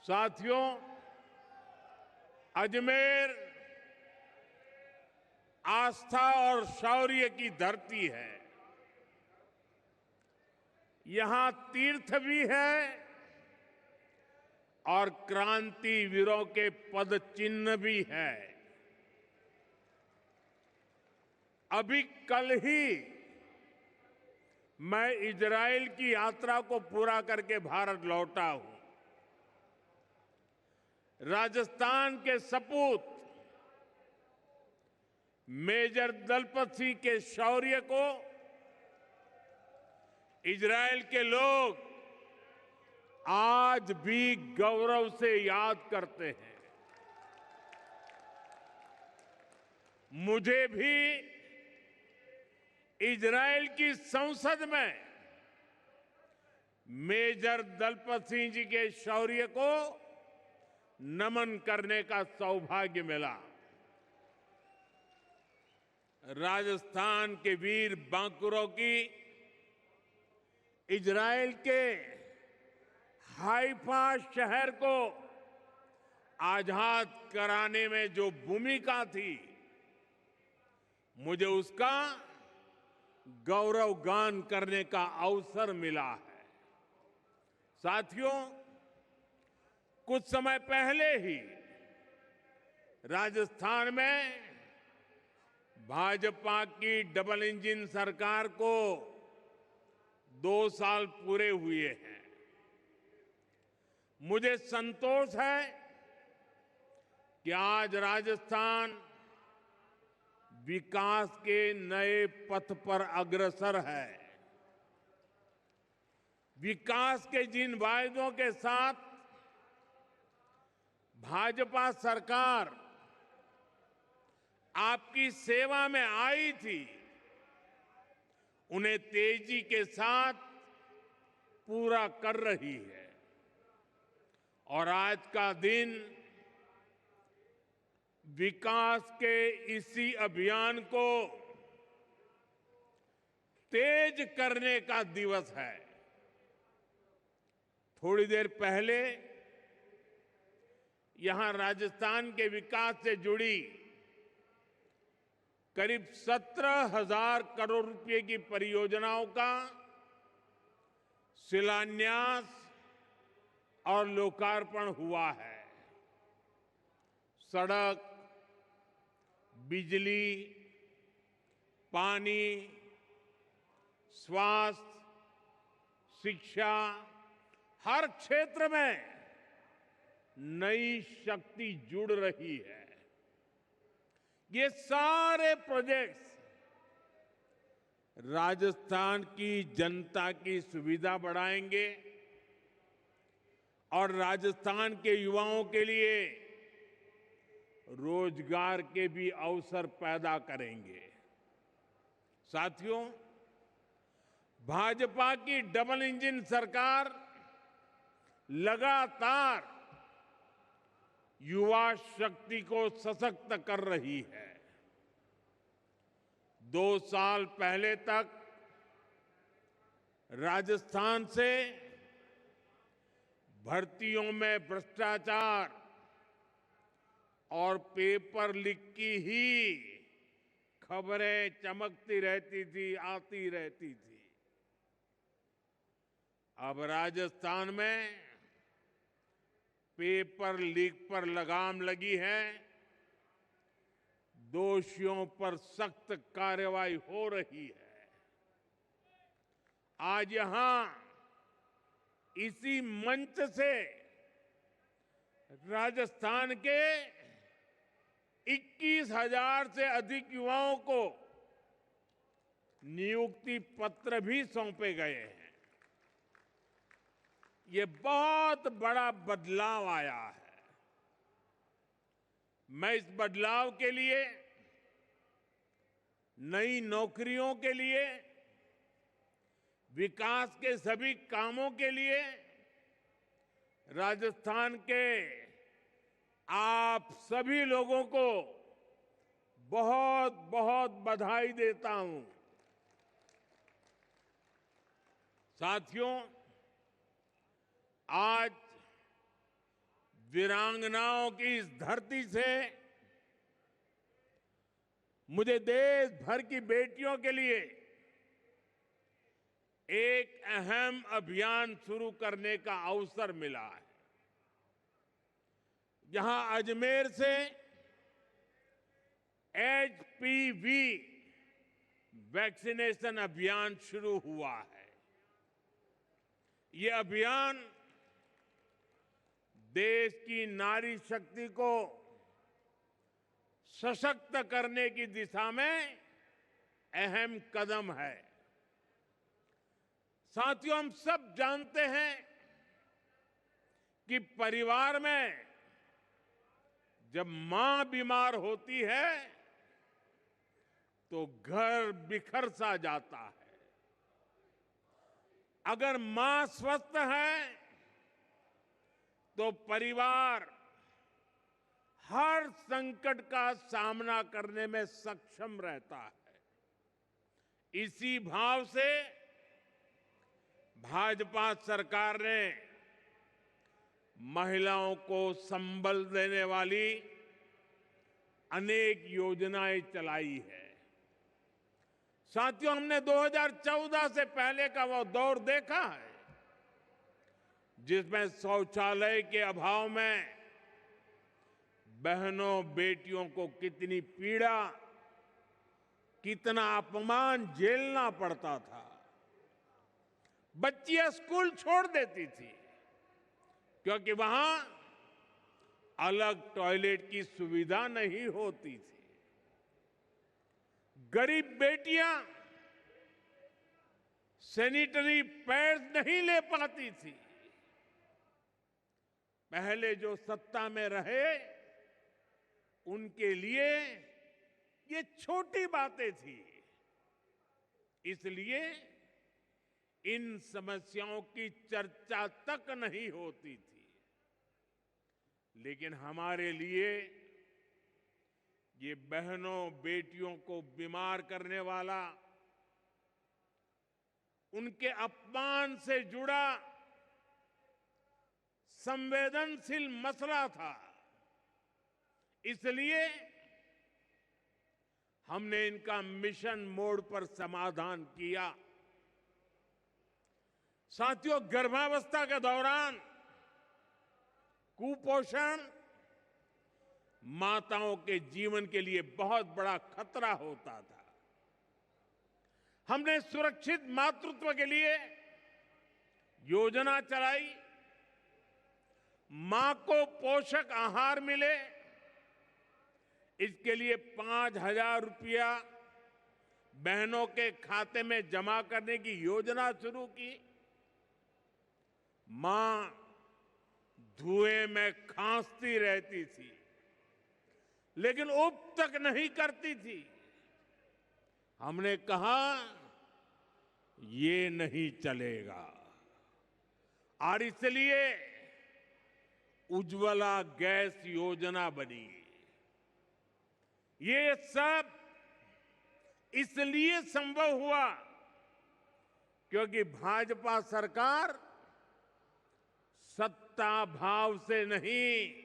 साथियों, अजमेर आस्था और शौर्य की धरती है। यहां तीर्थ भी है और क्रांति वीरों के पद चिन्ह भी है। अभी कल ही मैं इजराइल की यात्रा को पूरा करके भारत लौटा हूं। राजस्थान के सपूत मेजर दलपत सिंह के शौर्य को इजराइल के लोग आज भी गौरव से याद करते हैं। मुझे भी इजराइल की संसद में मेजर दलपत सिंह जी के शौर्य को नमन करने का सौभाग्य मिला। राजस्थान के वीर बांकुरों की इजराइल के हाइफा शहर को आजाद कराने में जो भूमिका थी, मुझे उसका गौरवगान करने का अवसर मिला है। साथियों, कुछ समय पहले ही राजस्थान में भाजपा की डबल इंजन सरकार को 2 साल पूरे हुए हैं। मुझे संतोष है कि आज राजस्थान विकास के नए पथ पर अग्रसर है। विकास के जिन वायदों के साथ भाजपा सरकार आपकी सेवा में आई थी, उन्हें तेजी के साथ पूरा कर रही है। और आज का दिन विकास के इसी अभियान को तेज करने का दिवस है। थोड़ी देर पहले यहां राजस्थान के विकास से जुड़ी करीब 17,000 करोड़ रुपए की परियोजनाओं का शिलान्यास और लोकार्पण हुआ है। सड़क, बिजली, पानी, स्वास्थ्य, शिक्षा, हर क्षेत्र में नई शक्ति जुड़ रही है। ये सारे प्रोजेक्ट्स राजस्थान की जनता की सुविधा बढ़ाएंगे और राजस्थान के युवाओं के लिए रोजगार के भी अवसर पैदा करेंगे। साथियों, भाजपा की डबल इंजन सरकार लगातार युवा शक्ति को सशक्त कर रही है। 2 साल पहले तक राजस्थान से भर्तियों में भ्रष्टाचार और पेपर लीक की ही खबरें चमकती रहती थी, आती रहती थी। अब राजस्थान में पेपर लीक पर लगाम लगी है। दोषियों पर सख्त कार्रवाई हो रही है। आज यहां इसी मंच से राजस्थान के 21,000 से अधिक युवाओं को नियुक्ति पत्र भी सौंपे गए हैं। ये बहुत बड़ा बदलाव आया है। मैं इस बदलाव के लिए, नई नौकरियों के लिए, विकास के सभी कामों के लिए राजस्थान के आप सभी लोगों को बहुत बहुत बधाई देता हूं। साथियों, आज वीरांगनाओं की इस धरती से मुझे देश भर की बेटियों के लिए एक अहम अभियान शुरू करने का अवसर मिला है। जहां अजमेर से एचपीवी वैक्सीनेशन अभियान शुरू हुआ है। ये अभियान देश की नारी शक्ति को सशक्त करने की दिशा में अहम कदम है। साथियों, हम सब जानते हैं कि परिवार में जब मां बीमार होती है तो घर बिखर सा जाता है। अगर मां स्वस्थ है तो परिवार हर संकट का सामना करने में सक्षम रहता है। इसी भाव से भाजपा सरकार ने महिलाओं को संबल देने वाली अनेक योजनाएं चलाई है। साथियों, हमने 2014 से पहले का वो दौर देखा है जिसमें शौचालय के अभाव में बहनों बेटियों को कितनी पीड़ा, कितना अपमान झेलना पड़ता था। बच्चियां स्कूल छोड़ देती थी क्योंकि वहां अलग टॉयलेट की सुविधा नहीं होती थी। गरीब बेटियां सैनिटरी पैड्स नहीं ले पाती थी। पहले जो सत्ता में रहे उनके लिए ये छोटी बातें थी, इसलिए इन समस्याओं की चर्चा तक नहीं होती थी। लेकिन हमारे लिए ये बहनों बेटियों को बीमार करने वाला, उनके अपमान से जुड़ा संवेदनशील मसला था। इसलिए हमने इनका मिशन मोड पर समाधान किया। साथियों, गर्भावस्था के दौरान कुपोषण माताओं के जीवन के लिए बहुत बड़ा खतरा होता था। हमने सुरक्षित मातृत्व के लिए योजना चलाई। मां को पोषक आहार मिले, इसके लिए 5,000 रुपया बहनों के खाते में जमा करने की योजना शुरू की। मां धुएं में खांसती रहती थी लेकिन उब तक नहीं करती थी। हमने कहा ये नहीं चलेगा और इसलिए उज्ज्वला गैस योजना बनी। ये सब इसलिए संभव हुआ क्योंकि भाजपा सरकार सत्ता भाव से नहीं,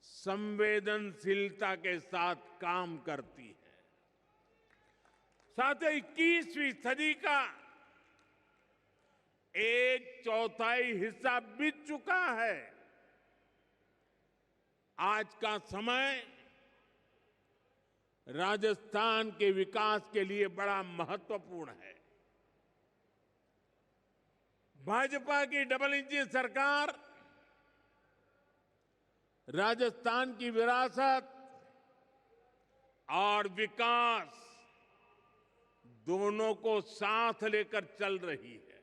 संवेदनशीलता के साथ काम करती है। साथ ही 21वीं सदी का 1/4 हिस्सा बीत चुका है। आज का समय राजस्थान के विकास के लिए बड़ा महत्वपूर्ण है। भाजपा की डबल इंजन सरकार राजस्थान की विरासत और विकास दोनों को साथ लेकर चल रही है।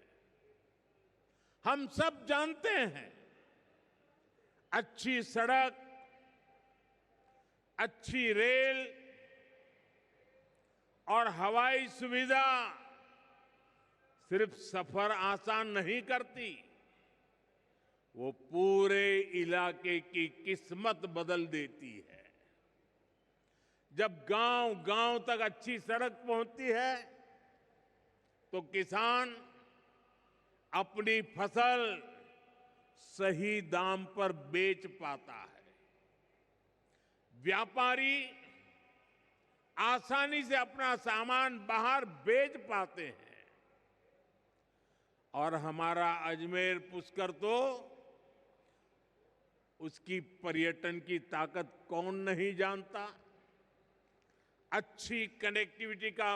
हम सब जानते हैं, अच्छी सड़क, अच्छी रेल और हवाई सुविधा सिर्फ सफर आसान नहीं करती, वो पूरे इलाके की किस्मत बदल देती है। जब गांव-गांव तक अच्छी सड़क पहुंचती है तो किसान अपनी फसल सही दाम पर बेच पाता है। व्यापारी आसानी से अपना सामान बाहर बेच पाते हैं। और हमारा अजमेर पुष्कर तो उसकी पर्यटन की ताकत कौन नहीं जानता। अच्छी कनेक्टिविटी का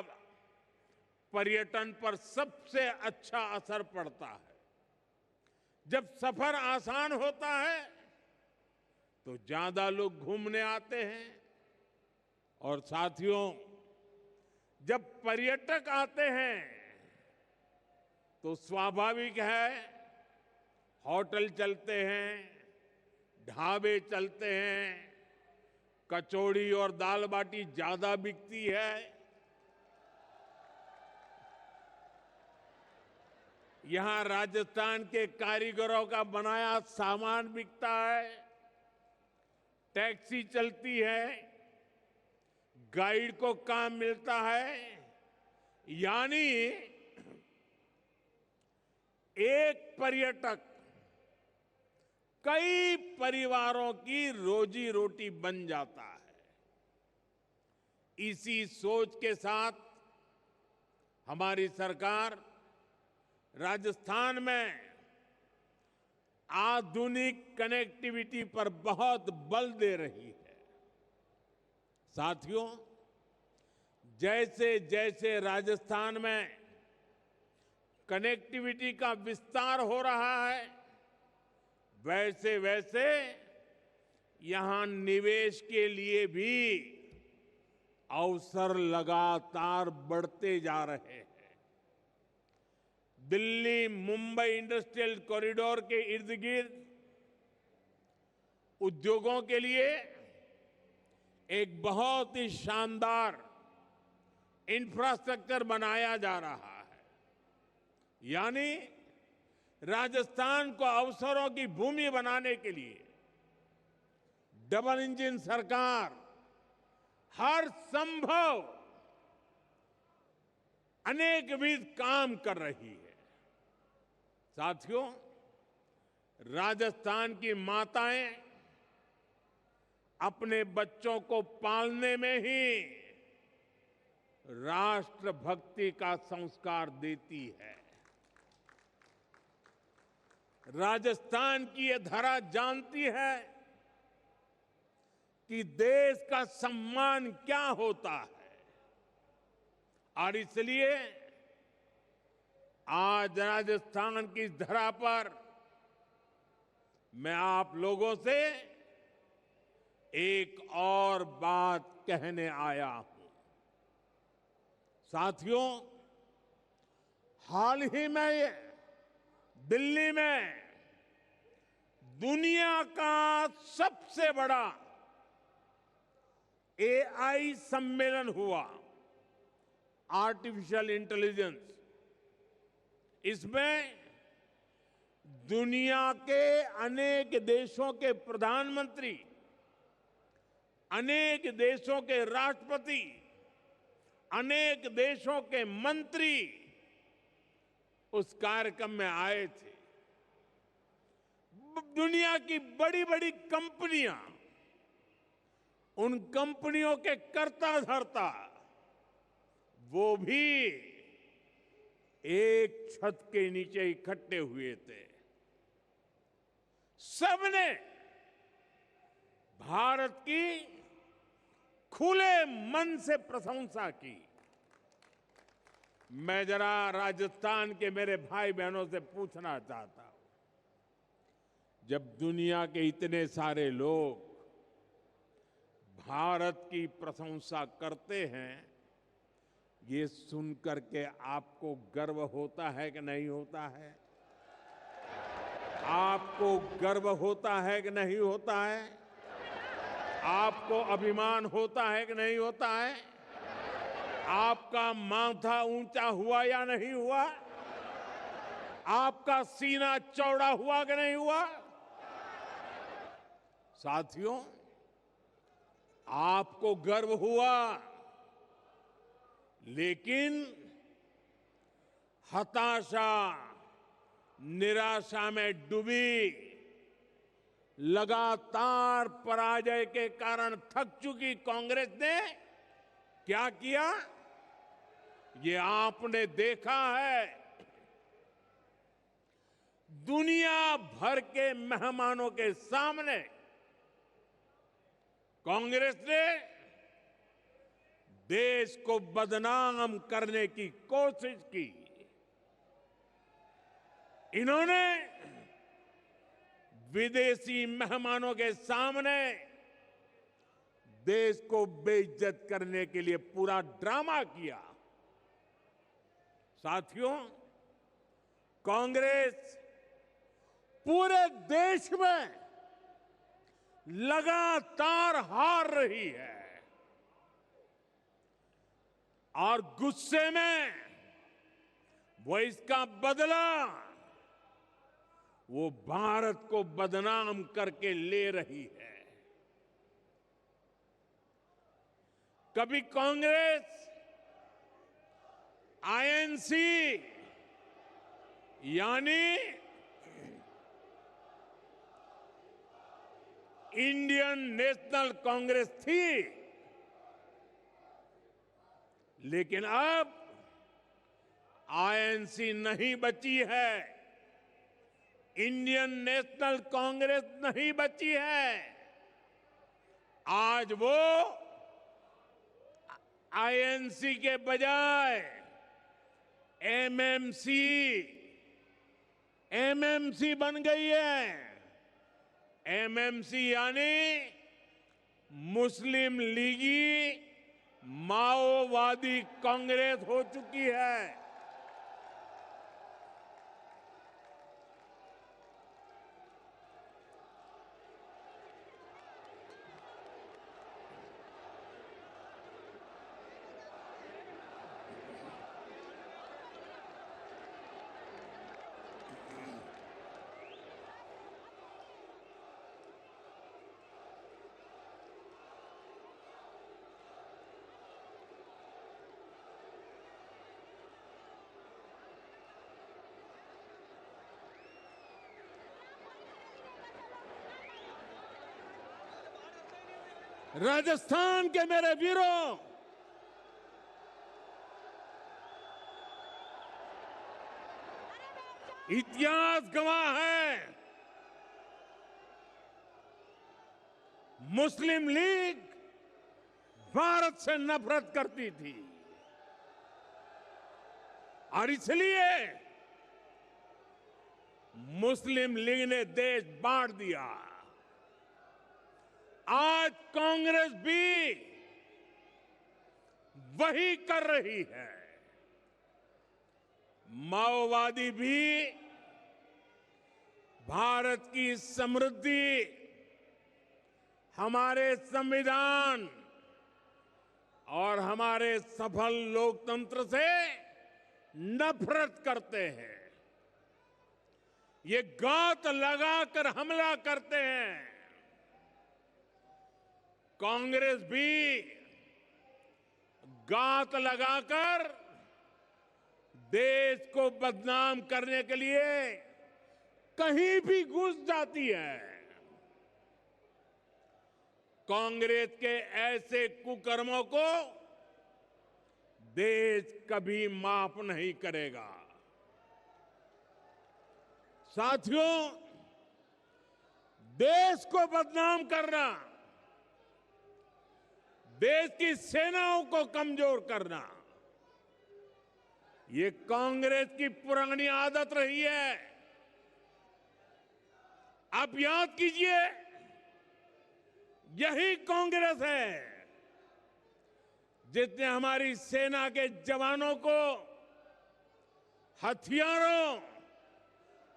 पर्यटन पर सबसे अच्छा असर पड़ता है। जब सफर आसान होता है तो ज्यादा लोग घूमने आते हैं। और साथियों, जब पर्यटक आते हैं तो स्वाभाविक है होटल चलते हैं, ढाबे चलते हैं, कचौड़ी और दाल बाटी ज्यादा बिकती है। यहां राजस्थान के कारीगरों का बनाया सामान बिकता है, टैक्सी चलती है, गाइड को काम मिलता है। यानी एक पर्यटक कई परिवारों की रोजी रोटी बन जाता है। इसी सोच के साथ हमारी सरकार राजस्थान में आधुनिक कनेक्टिविटी पर बहुत बल दे रही है। साथियों, जैसे जैसे राजस्थान में कनेक्टिविटी का विस्तार हो रहा है, वैसे वैसे यहां निवेश के लिए भी अवसर लगातार बढ़ते जा रहे हैं। दिल्ली मुंबई इंडस्ट्रियल कॉरिडोर के इर्द गिर्द उद्योगों के लिए एक बहुत ही शानदार इंफ्रास्ट्रक्चर बनाया जा रहा है। यानी राजस्थान को अवसरों की भूमि बनाने के लिए डबल इंजन सरकार हर संभव अनेकविध काम कर रही है। साथियों, राजस्थान की माताएं अपने बच्चों को पालने में ही राष्ट्रभक्ति का संस्कार देती है। राजस्थान की ये धरा जानती है कि देश का सम्मान क्या होता है। और इसलिए आज राजस्थान की धरा पर मैं आप लोगों से एक और बात कहने आया हूं। साथियों, हाल ही में दिल्ली में दुनिया का सबसे बड़ा एआई सम्मेलन हुआ, आर्टिफिशियल इंटेलिजेंस। इसमें दुनिया के अनेक देशों के प्रधानमंत्री, अनेक देशों के राष्ट्रपति, अनेक देशों के मंत्री उस कार्यक्रम में आए थे। दुनिया की बड़ी बड़ी कंपनियां, उन कंपनियों के कर्ता धर्ता, वो भी एक छत के नीचे इकट्ठे हुए थे। सबने भारत की खुले मन से प्रशंसा की। मैं जरा राजस्थान के मेरे भाई बहनों से पूछना चाहता हूं, जब दुनिया के इतने सारे लोग भारत की प्रशंसा करते हैं, ये सुनकर के आपको गर्व होता है कि नहीं होता है? आपको गर्व होता है कि नहीं होता है? आपको अभिमान होता है कि नहीं होता है? आपका माथा ऊंचा हुआ या नहीं हुआ? आपका सीना चौड़ा हुआ कि नहीं हुआ? साथियों, आपको गर्व हुआ, लेकिन हताशा, निराशा में डूबी लगातार पराजय के कारण थक चुकी कांग्रेस ने क्या किया, ये आपने देखा है। दुनिया भर के मेहमानों के सामने कांग्रेस ने देश को बदनाम करने की कोशिश की। इन्होंने विदेशी मेहमानों के सामने देश को बेइज्जत करने के लिए पूरा ड्रामा किया। साथियों, कांग्रेस पूरे देश में लगातार हार रही है और गुस्से में वो इसका बदला वो भारत को बदनाम करके ले रही है। कभी कांग्रेस आईएनसी यानी इंडियन नेशनल कांग्रेस थी, लेकिन अब आईएनसी नहीं बची है, इंडियन नेशनल कांग्रेस नहीं बची है। आज वो आईएनसी के बजाय एमएमसी बन गई है। एमएमसी यानी मुस्लिम लीगी माओवादी कांग्रेस हो चुकी है। राजस्थान के मेरे वीरों, इतिहास गवाह है, मुस्लिम लीग भारत से नफरत करती थी और इसलिए मुस्लिम लीग ने देश बांट दिया। आज कांग्रेस भी वही कर रही है। माओवादी भी भारत की समृद्धि, हमारे संविधान और हमारे सफल लोकतंत्र से नफरत करते हैं। ये घात लगाकर हमला करते हैं। कांग्रेस भी घात लगाकर देश को बदनाम करने के लिए कहीं भी घुस जाती है। कांग्रेस के ऐसे कुकर्मों को देश कभी माफ नहीं करेगा। साथियों, देश को बदनाम करना, देश की सेनाओं को कमजोर करना, ये कांग्रेस की पुरानी आदत रही है। आप याद कीजिए, यही कांग्रेस है जिसने हमारी सेना के जवानों को हथियारों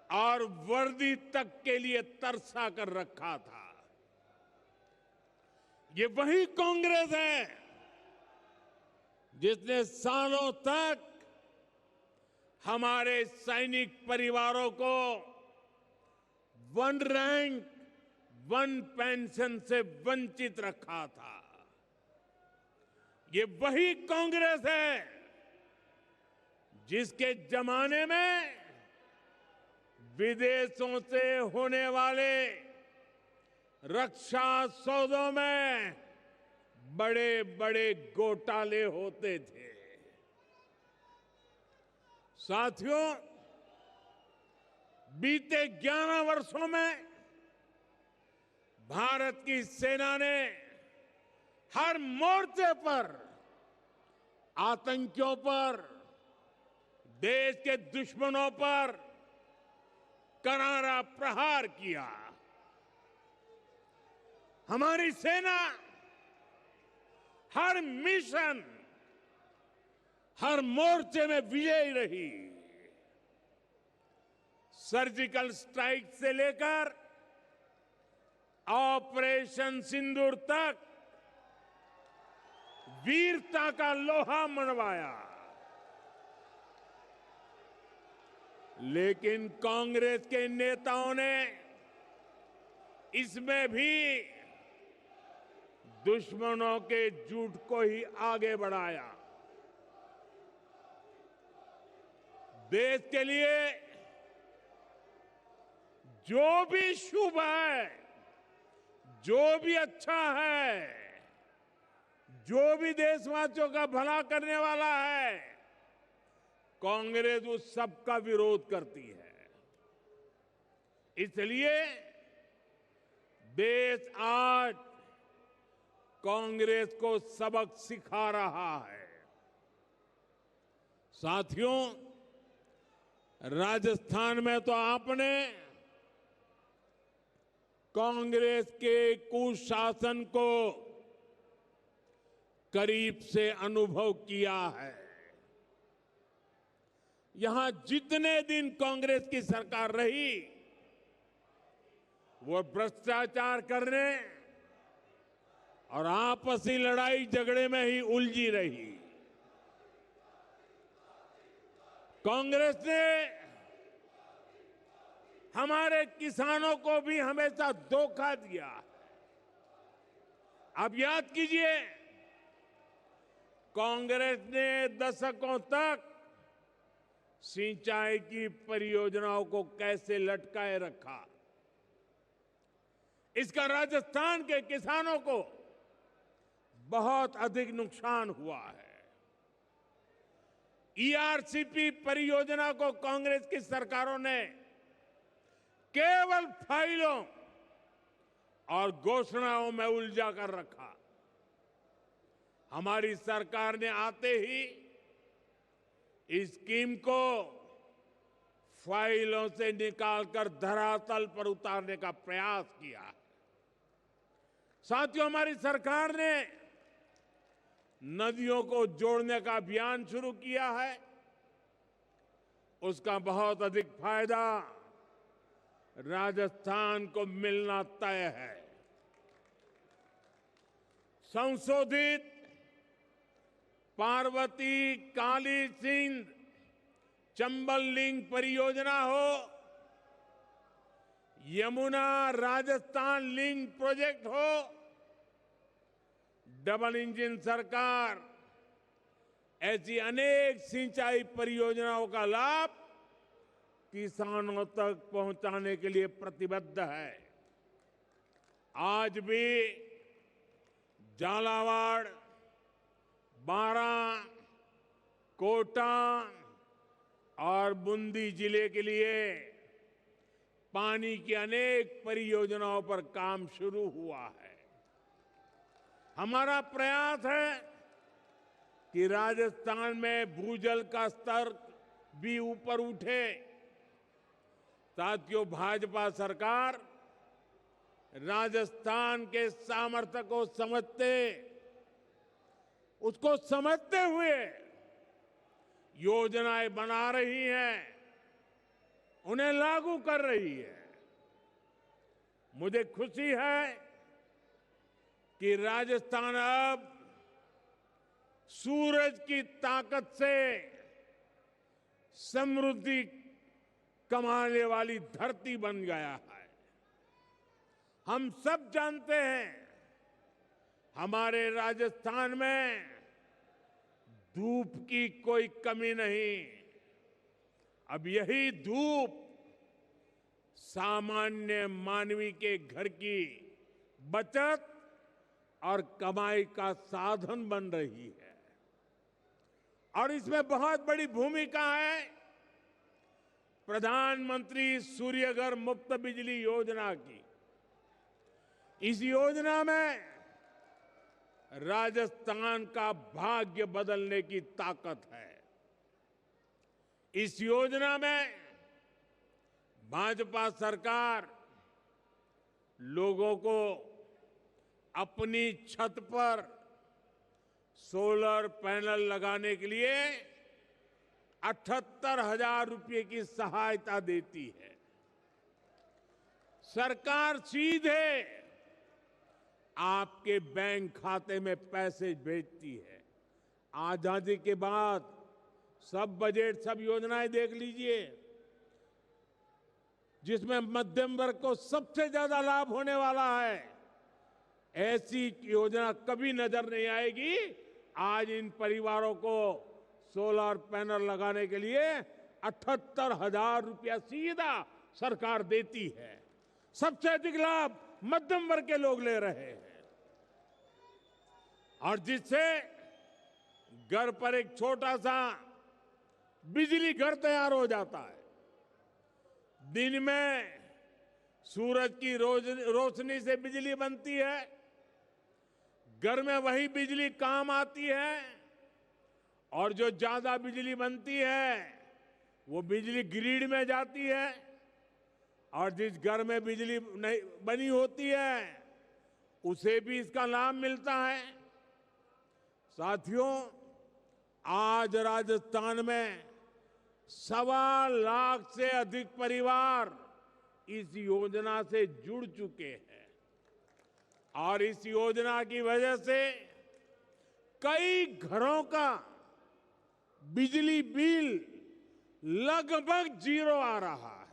और वर्दी तक के लिए तरसा कर रखा था। ये वही कांग्रेस है जिसने सालों तक हमारे सैनिक परिवारों को वन रैंक वन पेंशन से वंचित रखा था। ये वही कांग्रेस है जिसके जमाने में विदेशों से होने वाले रक्षा सौदों में बड़े बड़े घोटाले होते थे। साथियों, बीते 11 वर्षों में भारत की सेना ने हर मोर्चे पर आतंकियों पर, देश के दुश्मनों पर करारा प्रहार किया। हमारी सेना हर मिशन, हर मोर्चे में विजयी रही। सर्जिकल स्ट्राइक से लेकर ऑपरेशन सिंदूर तक वीरता का लोहा मनवाया। लेकिन कांग्रेस के नेताओं ने इसमें भी दुश्मनों के झूठ को ही आगे बढ़ाया। देश के लिए जो भी शुभ है, जो भी अच्छा है, जो भी देशवासियों का भला करने वाला है, कांग्रेस उस सब का विरोध करती है। इसलिए देश आज कांग्रेस को सबक सिखा रहा है। साथियों, राजस्थान में तो आपने कांग्रेस के कुशासन को करीब से अनुभव किया है। यहां जितने दिन कांग्रेस की सरकार रही, वो भ्रष्टाचार करने और आपसी लड़ाई झगड़े में ही उलझी रही। कांग्रेस ने हमारे किसानों को भी हमेशा धोखा दिया। आप याद कीजिए, कांग्रेस ने दशकों तक सिंचाई की परियोजनाओं को कैसे लटकाए रखा। इसका राजस्थान के किसानों को बहुत अधिक नुकसान हुआ है। ईआरसीपी परियोजना को कांग्रेस की सरकारों ने केवल फाइलों और घोषणाओं में उलझा कर रखा। हमारी सरकार ने आते ही इस स्कीम को फाइलों से निकालकर धरातल पर उतारने का प्रयास किया। साथियों, हमारी सरकार ने नदियों को जोड़ने का अभियान शुरू किया है। उसका बहुत अधिक फायदा राजस्थान को मिलना तय है। संशोधित पार्वती काली सिंध चंबल लिंक परियोजना हो, यमुना राजस्थान लिंक प्रोजेक्ट हो, डबल इंजन सरकार ऐसी अनेक सिंचाई परियोजनाओं का लाभ किसानों तक पहुंचाने के लिए प्रतिबद्ध है। आज भी झालावाड़, बारां, कोटा और बूंदी जिले के लिए पानी की अनेक परियोजनाओं पर काम शुरू हुआ है। हमारा प्रयास है कि राजस्थान में भूजल का स्तर भी ऊपर उठे। साथियों, भाजपा सरकार राजस्थान के सामर्थ्य को उसको समझते हुए योजनाएं बना रही है, उन्हें लागू कर रही है। मुझे खुशी है कि राजस्थान अब सूरज की ताकत से समृद्धि कमाने वाली धरती बन गया है। हम सब जानते हैं, हमारे राजस्थान में धूप की कोई कमी नहीं। अब यही धूप सामान्य मानवी के घर की बचत और कमाई का साधन बन रही है। और इसमें बहुत बड़ी भूमिका है प्रधानमंत्री सूर्यघर मुफ्त बिजली योजना की। इस योजना में राजस्थान का भाग्य बदलने की ताकत है। इस योजना में भाजपा सरकार लोगों को अपनी छत पर सोलर पैनल लगाने के लिए 78,000 रुपये की सहायता देती है। सरकार सीधे आपके बैंक खाते में पैसे भेजती है। आजादी के बाद सब बजट, सब योजनाएं देख लीजिए, जिसमें मध्यम वर्ग को सबसे ज्यादा लाभ होने वाला है, ऐसी योजना कभी नजर नहीं आएगी। आज इन परिवारों को सोलर पैनल लगाने के लिए 78,000 रुपया सीधा सरकार देती है। सबसे अधिक लाभ मध्यम वर्ग के लोग ले रहे हैं, और जिससे घर पर एक छोटा सा बिजली घर तैयार हो जाता है। दिन में सूरज की रोशनी से बिजली बनती है, घर में वही बिजली काम आती है, और जो ज्यादा बिजली बनती है वो बिजली ग्रिड में जाती है, और जिस घर में बिजली नहीं बनी होती है उसे भी इसका लाभ मिलता है। साथियों, आज राजस्थान में 1.25 लाख से अधिक परिवार इस योजना से जुड़ चुके हैं, और इस योजना की वजह से कई घरों का बिजली बिल लगभग 0 आ रहा है।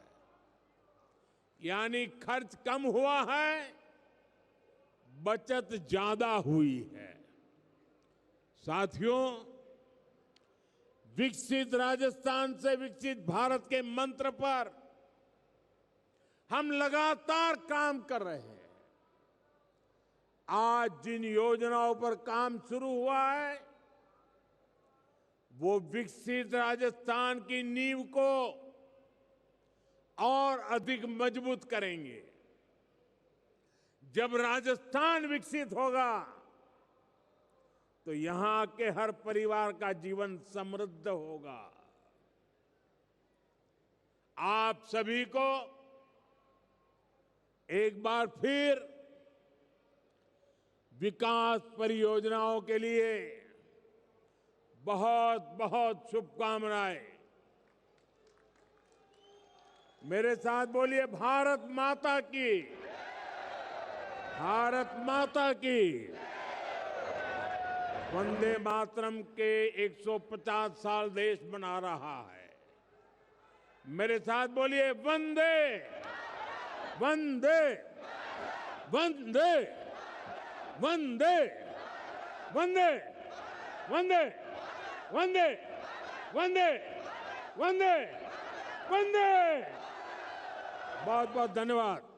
यानी खर्च कम हुआ है, बचत ज्यादा हुई है। साथियों, विकसित राजस्थान से विकसित भारत के मंत्र पर हम लगातार काम कर रहे हैं। आज जिन योजनाओं पर काम शुरू हुआ है वो विकसित राजस्थान की नींव को और अधिक मजबूत करेंगे। जब राजस्थान विकसित होगा तो यहां के हर परिवार का जीवन समृद्ध होगा। आप सभी को एक बार फिर विकास परियोजनाओं के लिए बहुत बहुत शुभकामनाएं। मेरे साथ बोलिए, भारत माता की, भारत माता की। वंदे मातरम के 150 साल देश मना रहा है। मेरे साथ बोलिए, वंदे वंदे वंदे वंदे वंदे वंदे वंदे वंदे वंदे वंदे। बहुत बहुत धन्यवाद।